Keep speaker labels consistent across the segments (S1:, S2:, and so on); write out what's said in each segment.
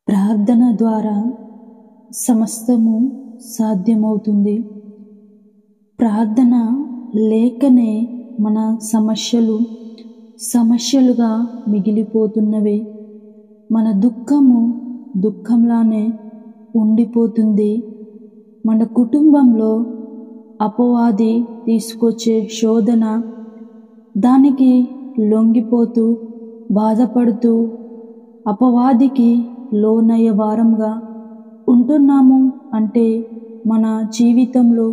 S1: ప్రార్థన ద్వారా సమస్తము సాధ్యమవుతుంది. ప్రార్థన లేకనే మన సమస్యలుగా మిగిలిపోతున్నవి. మన దుఃఖంలానే ఉండిపోతుంది. మన కుటుంబంలో అపవాది తీసుకొచ్చే శోధన, దానికి లొంగిపోతూ బాధపడుతూ అపవాదికి లోనయ్యే వారంగా ఉంటున్నాము అంటే మన జీవితంలో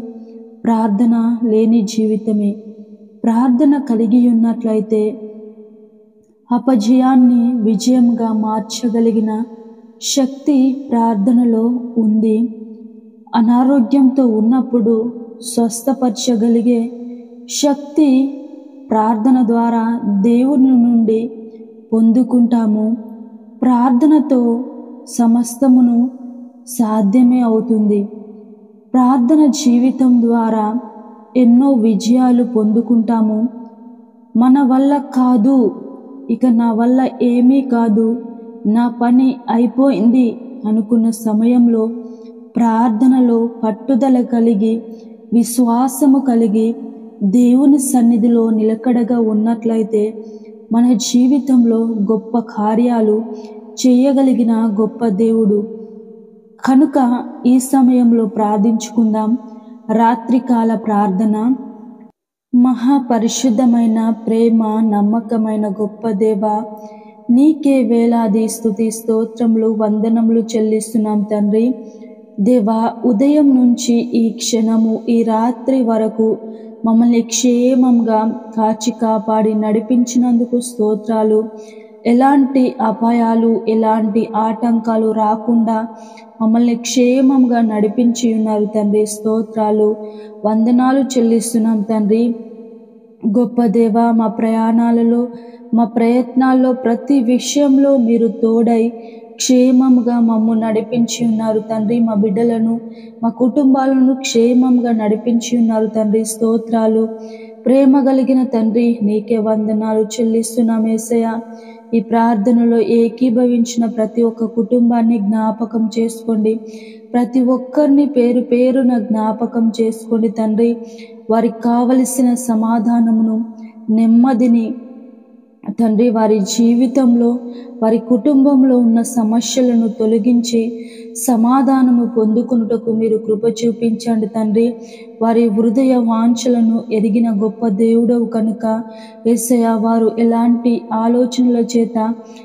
S1: ప్రార్థన లేని జీవితమే. ప్రార్థన కలిగి ఉన్నట్లయితే అపజయాన్ని విజయంగా మార్చగలిగిన శక్తి ప్రార్థనలో ఉంది. అనారోగ్యంతో ఉన్నప్పుడు స్వస్థపరచగలిగే శక్తి ప్రార్థన ద్వారా దేవుని నుండి పొందుకుంటాము. ప్రార్థనతో సమస్తమును సాధ్యమే అవుతుంది. ప్రార్థన జీవితం ద్వారా ఎన్నో విజయాలు పొందుకుంటాము. మన వల్ల కాదు, ఇక నా వల్ల ఏమీ కాదు, నా పని అయిపోయింది అనుకున్న సమయంలో ప్రార్థనలో పట్టుదల కలిగి, విశ్వాసము కలిగి దేవుని సన్నిధిలో నిలకడగా ఉన్నట్లయితే మన జీవితంలో గొప్ప కార్యాలు చేయగలిగిన గొప్ప దేవుడు. కనుక ఈ సమయంలో ప్రార్థించుకుందాం. రాత్రికాల ప్రార్థన. మహాపరిశుద్ధమైన ప్రేమ నమ్మకమైన గొప్ప దేవా, నీకే వేలాది స్తుతి స్తోత్రములు వందనములు చెల్లిస్తున్నాం తండ్రి. దేవా, ఉదయం నుంచి ఈ క్షణము ఈ రాత్రి వరకు మమ్మల్ని క్షేమంగా కాచి కాపాడి నడిపించినందుకు స్తోత్రాలు. ఎలాంటి అపాయాలు ఎలాంటి ఆటంకాలు రాకుండా మమ్మల్ని క్షేమంగా నడిపించి ఉన్నారు తండ్రి. స్తోత్రాలు వందనాలు చెల్లిస్తున్నాం తండ్రి. గొప్ప దేవ, మా ప్రయాణాలలో మా ప్రయత్నాల్లో ప్రతి విషయంలో మీరు తోడై క్షేమంగా మమ్మల్ని నడిపించి ఉన్నారు తండ్రి. మా బిడ్డలను మా కుటుంబాలను క్షేమంగా నడిపించి ఉన్నారు తండ్రి. స్తోత్రాలు. ప్రేమ కలిగిన తండ్రి, నీకే వందనాలు చెల్లిస్తున్నాం యేసయ్య. ఈ ప్రార్థనలో ఏకీభవించిన ప్రతి ఒక్క కుటుంబాన్ని జ్ఞాపకం చేసుకోండి. ప్రతి ఒక్కరిని పేరు పేరున జ్ఞాపకం చేసుకోండి తండ్రి. వారికి కావలసిన సమాధానమును నెమ్మదిని తండ్రి, వారి జీవితంలో వారి కుటుంబంలో ఉన్న సమస్యలను తొలగించి సమాధానము పొందుకున్నటకు మీరు కృప చూపించండి తండ్రి. వారి హృదయ వాంఛలను ఎరిగిన గొప్ప దేవుడవు కనుక యేసయ్య, వారు ఎలాంటి ఆలోచనల చేత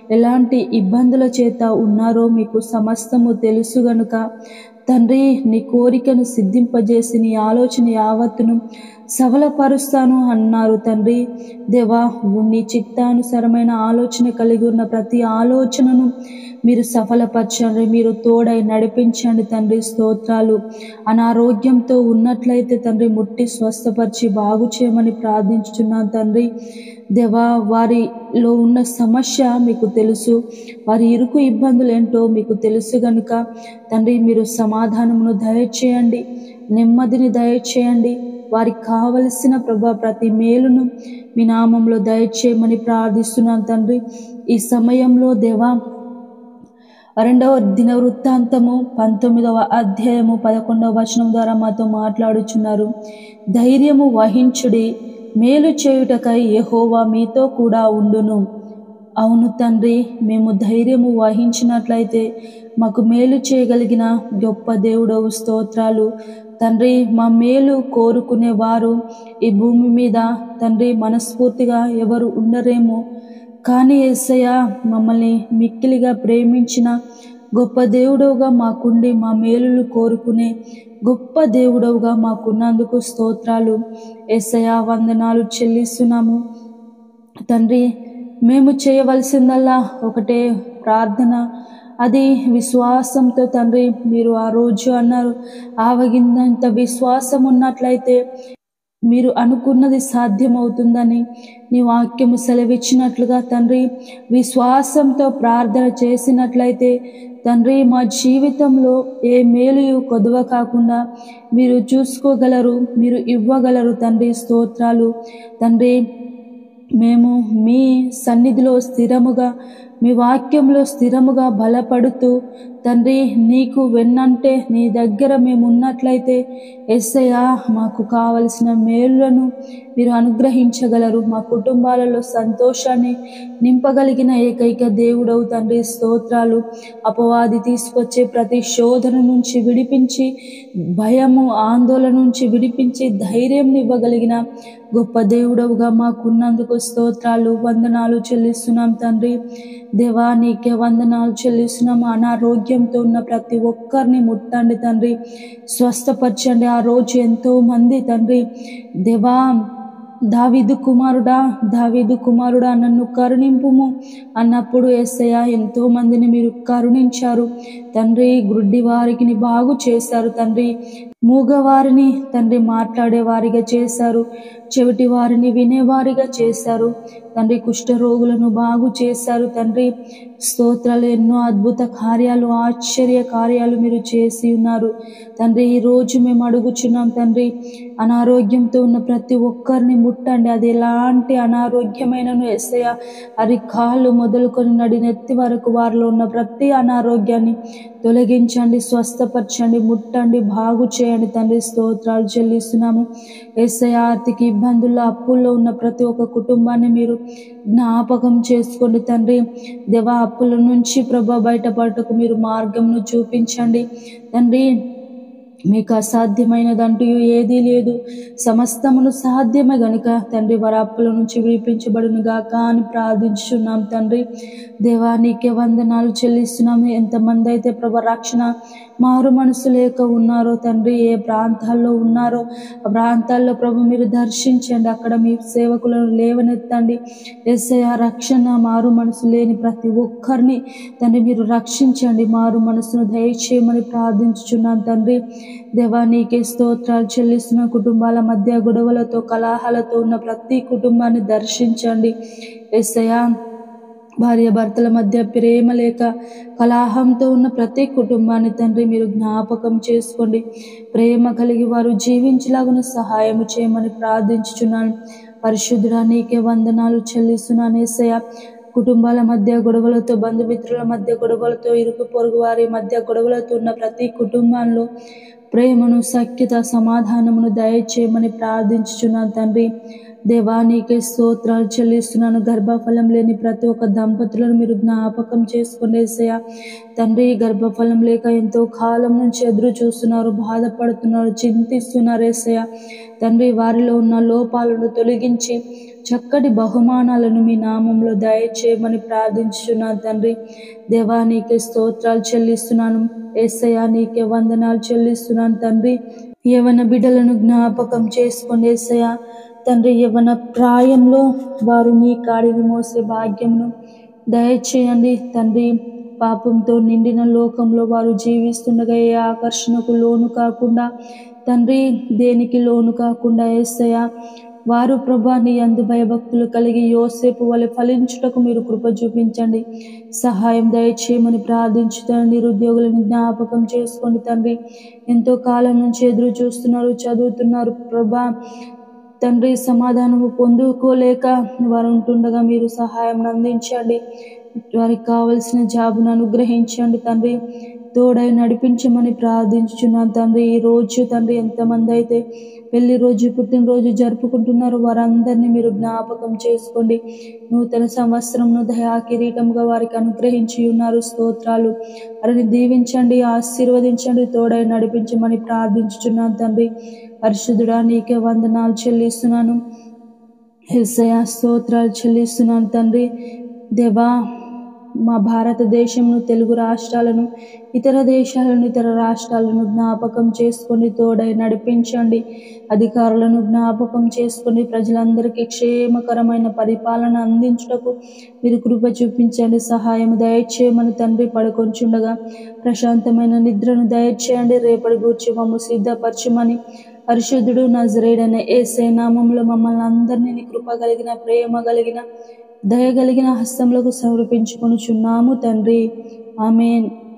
S1: ఎలాంటి ఇబ్బందుల చేత ఉన్నారో మీకు సమస్తము తెలుసు గనుక తండ్రి, నీ కోరికను సిద్ధింపజేసి నీ ఆలోచన యావత్తును సఫలపరుస్తాను అన్నారు తండ్రి. దేవా, నీ చిత్తానుసారమైన ఆలోచన కలిగి ఉన్న ప్రతి ఆలోచనను మీరు సఫలపరచండి, మీరు తోడై నడిపించండి తండ్రి. స్తోత్రాలు. అనారోగ్యంతో ఉన్నట్లయితే తండ్రి, ముట్టి స్వస్థపరిచి బాగు చేయమని ప్రార్థించుచున్నాను తండ్రి. దేవా, వారిలో ఉన్న సమస్య మీకు తెలుసు, వారి ఇరుకు ఇబ్బందులు ఏంటో మీకు తెలుసు గనుక తండ్రి, మీరు సమాధానమును దయచేయండి, నెమ్మదిని దయచేయండి. వారికి కావలసిన ప్రభా ప్రతి మేలును మీ నామంలో దయచేయమని ప్రార్థిస్తున్నాను తండ్రి. ఈ సమయంలో దేవా, 2వ దినవృత్తాంతము 19వ అధ్యాయము 11వ వచనం ద్వారా మాతో మాట్లాడుచున్నారు. ధైర్యము వహించుడి, మేలు చేయుటకై యెహోవా మీతో కూడా ఉండును. అవును తండ్రి, మేము ధైర్యము వహించినట్లయితే మాకు మేలు చేయగలిగిన గొప్ప దేవుడవు. స్తోత్రాలు తండ్రి. మా మేలు కోరుకునేవారు ఈ భూమి మీద తండ్రి మనస్ఫూర్తిగా ఎవరు ఉండరేమో, కానీ యేసయ్య, మమ్మల్ని మిక్కిలిగా ప్రేమించిన గొప్ప దేవుడవుగా మాకుండి మా మేలులు కోరుకునే గొప్ప దేవుడవుగా మాకున్నందుకు స్తోత్రాలు యేసయ్య. వందనాలు చెల్లిస్తున్నాము తండ్రి. మేము చేయవలసిందల్లా ఒకటే ప్రార్థన, అది విశ్వాసంతో తండ్రి. మీరు ఆ రోజు అన్నారు, ఆవగిందంత విశ్వాసం ఉన్నట్లయితే మీరు అనుకున్నది సాధ్యమవుతుందని నీ వాక్యము సెలవిచ్చినట్లుగా తండ్రి, విశ్వాసంతో ప్రార్థన చేసినట్లయితే తండ్రి, మా జీవితంలో ఏ మేలు కొదువ కాకుండా మీరు చూసుకోగలరు, మీరు ఇవ్వగలరు తండ్రి. స్తోత్రాలు తండ్రి. మేము మీ సన్నిధిలో స్థిరముగా మీ వాక్యంలో స్థిరముగా బలపడుతూ తండ్రి, నీకు వెన్నంటే నీ దగ్గర మేము ఉన్నట్లయితే యేసయ్యా మాకు కావలసిన మేలులను మీరు అనుగ్రహించగలరు. మా కుటుంబాలలో సంతోషాన్ని నింపగలిగిన ఏకైక దేవుడవు తండ్రి, స్తోత్రాలు. అపవాది తీసుకొచ్చే ప్రతి శోధన నుంచి విడిపించి, భయము ఆందోళన నుంచి విడిపించి ధైర్యం ఇవ్వగలిగిన గొప్ప దేవుడవుగా మాకున్నందుకు స్తోత్రాలు, వందనాలు చెల్లిస్తున్నాం తండ్రి. దేవా, నీకే వందనాలు చెల్లిస్తున్నాం. అనారోగ్యంతో ఉన్న ప్రతి ఒక్కరిని ముట్టండి తండ్రి, స్వస్థపరచండి. ఆ రోజు ఎంతో మంది తండ్రి, దేవా, దావీదు కుమారుడా నన్ను కరుణింపుము అన్నప్పుడు యేసయ్య ఎంతో మందిని మీరు కరుణించారు తండ్రి. గుడ్డి వారికి బాగు చేశారు తండ్రి, మూగవారిని తండ్రి మాట్లాడేవారిగా చేశారు, చెవిటి వారిని వినేవారిగా చేశారు తండ్రి, కుష్ఠరోగులను బాగు చేశారు తండ్రి. స్తోత్రాలు. ఎన్నో అద్భుత కార్యాలు, ఆశ్చర్య కార్యాలు మీరు చేసి ఉన్నారు తండ్రి. ఈరోజు మేము అడుగుచున్నాం తండ్రి, అనారోగ్యంతో ఉన్న ప్రతి ఒక్కరిని ముట్టండి. అది ఎలాంటి అనారోగ్యమైనను యేసయ్య, అరికాళ్ళు మొదలుకొని నడినెత్తి వరకు వారిలో ఉన్న ప్రతి అనారోగ్యాన్ని తొలగించండి, స్వస్థపరచండి, ముట్టండి, బాగు చేయండి తండ్రి. స్తోత్రాలు చెల్లిస్తున్నాము యేసయ్య. ఆర్థిక ఇబ్బందుల్లో, అప్పుల్లో ఉన్న ప్రతి ఒక్క కుటుంబాన్ని మీరు జ్ఞాపకం చేసుకోండి తండ్రి. దేవా, అప్పుల నుంచి ప్రభా బయటపడటకు మీరు మార్గంను చూపించండి తండ్రి. మీకు అసాధ్యమైనదంటూ ఏదీ లేదు, సమస్తమును సాధ్యమే గనుక తండ్రి వారి అప్పుల నుంచి విడిపించబడును గాక అని ప్రార్థించున్నాం తండ్రి. దేవా, నీకే వందనాలు చెల్లిస్తున్నాము. ఎంతమంది అయితే ప్రభు రక్షణ మారు మనసు లేక ఉన్నారో తండ్రి, ఏ ప్రాంతాల్లో ఉన్నారో ఆ ప్రాంతాల్లో ప్రభు మీరు దర్శించండి, అక్కడ మీ సేవకులను లేవనెత్తండి యేసయ్య. రక్షణ మారు మనసు లేని ప్రతి ఒక్కరిని తండ్రి మీరు రక్షించండి, మారు మనసును దయచేయమని ప్రార్థించుచున్నాను తండ్రి. దేవా, నీకే స్తోత్రాలు చెల్లిస్తున్న కుటుంబాల మధ్య గొడవలతో, కలహాలతో ఉన్న ప్రతి కుటుంబాన్ని దర్శించండి యేసయ్య. భార్య భర్తల మధ్య ప్రేమ లేక కలహంతో ఉన్న ప్రతి కుటుంబాన్ని తండ్రి మీరు జ్ఞాపకం చేసుకోండి. ప్రేమ కలిగి వారు జీవించలాగున సహాయం చేయమని ప్రార్థించుచున్నాను. పరిశుద్ధుడా, నీకే వందనాలు చెల్లిస్తున్నాను యేసయ్య. కుటుంబాల మధ్య గొడవలతో, బంధుమిత్రుల మధ్య గొడవలతో, ఇరుకు పొరుగు వారి మధ్య గొడవలతో ఉన్న ప్రతి కుటుంబాల్లో ప్రేమను, సఖ్యత, సమాధానమును దయచేయమని ప్రార్థించుచున్నాను తండ్రి. దేవా, నీకే స్తోత్రాలు చెల్లిస్తున్నాను. గర్భఫలం లేని ప్రతి ఒక్క దంపతులను మీరు జ్ఞాపకం చేసుకుని యేసయ్య తండ్రి. గర్భఫలం లేక ఎంతో కాలం నుంచి ఎదురు చూస్తున్నారు, బాధపడుతున్నారు, చింతిస్తున్నారు యేసయ్య తండ్రి. వారిలో ఉన్న లోపాలను తొలగించి చక్కటి బహుమానాలను మీ నామంలో దయచేయమని ప్రార్థించుచున్నాను తండ్రి. దేవా, నీకే స్తోత్రాలు చెల్లిస్తున్నాను యేసయ్య. నీకే వందనాలు చెల్లిస్తున్నాను తండ్రి. యవ్వన బిడ్డలను జ్ఞాపకం చేసుకోండి యేసయ్య తండ్రి. యవ్వన ప్రాయంలో వారు నీ కాడిని మోసే భాగ్యమును దయచేయండి తండ్రి. పాపంతో నిండిన లోకంలో వారు జీవిస్తుండగా ఏ ఆకర్షణకు లోను కాకుండా తండ్రి, దేనికి లోను కాకుండా యేసయ్య వారు ప్రభా నీ యందు భయభక్తులు కలిగి యోసేపు వలె ఫలించుటకు మీరు కృప చూపించండి, సహాయం దయచేయమని ప్రార్థించుతాను. నిరుద్యోగులను జ్ఞాపకం చేసుకోండి తండ్రి. ఎంతో కాలం నుంచి ఎదురు చూస్తున్నారు, చదువుతున్నారు ప్రభా తండ్రి. సమాధానము పొందుకోలేక వారు ఉంటుండగా మీరు సహాయం అందించండి, వారికి కావలసిన జాబును అనుగ్రహించండి తండ్రి. తోడై నడిపించమని ప్రార్థించుచున్నాను తండ్రి. ఈ రోజు తండ్రి ఎంతమంది అయితే పెళ్లి రోజు, పుట్టినరోజు జరుపుకుంటున్నారు వారందరినీ మీరు జ్ఞాపకం చేసుకోండి. నూతన సంవత్సరంను దయా కిరీటంగా వారికి అనుగ్రహించి ఉన్నారు. స్తోత్రాలు. వారిని దీవించండి, ఆశీర్వదించండి, తోడై నడిపించమని ప్రార్థించుచున్నాను తండ్రి. పరిశుద్ధుడా, నీకే వందనాలు చెల్లిస్తున్నాను యేసయ్య. స్తోత్రాలు చెల్లిస్తున్నాను తండ్రి. దేవా, మా భారతదేశంను, తెలుగు రాష్ట్రాలను, ఇతర దేశాలను, ఇతర రాష్ట్రాలను జ్ఞాపకం చేసుకొని తోడై నడిపించండి. అధికారులను జ్ఞాపకం చేసుకొని ప్రజలందరికీ క్షేమకరమైన పరిపాలన అందించుటకు మీరు కృప చూపించండి, సహాయం దయచేయమని తండ్రి. పడుకొంచుండగా ప్రశాంతమైన నిద్రను దయచేయండి. రేపటి గూర్చి మమ్ము సిద్ధపరచమని పరిశుద్ధుడు నజరేయుడైన యేసే నామములో మమ్మల్ని అందరినీ నీ కృప కలిగిన, ప్రేమ కలిగిన, దయగలిగిన హస్తములకు సమర్పించుకొనుచున్నాము తండ్రి. ఆమేన్.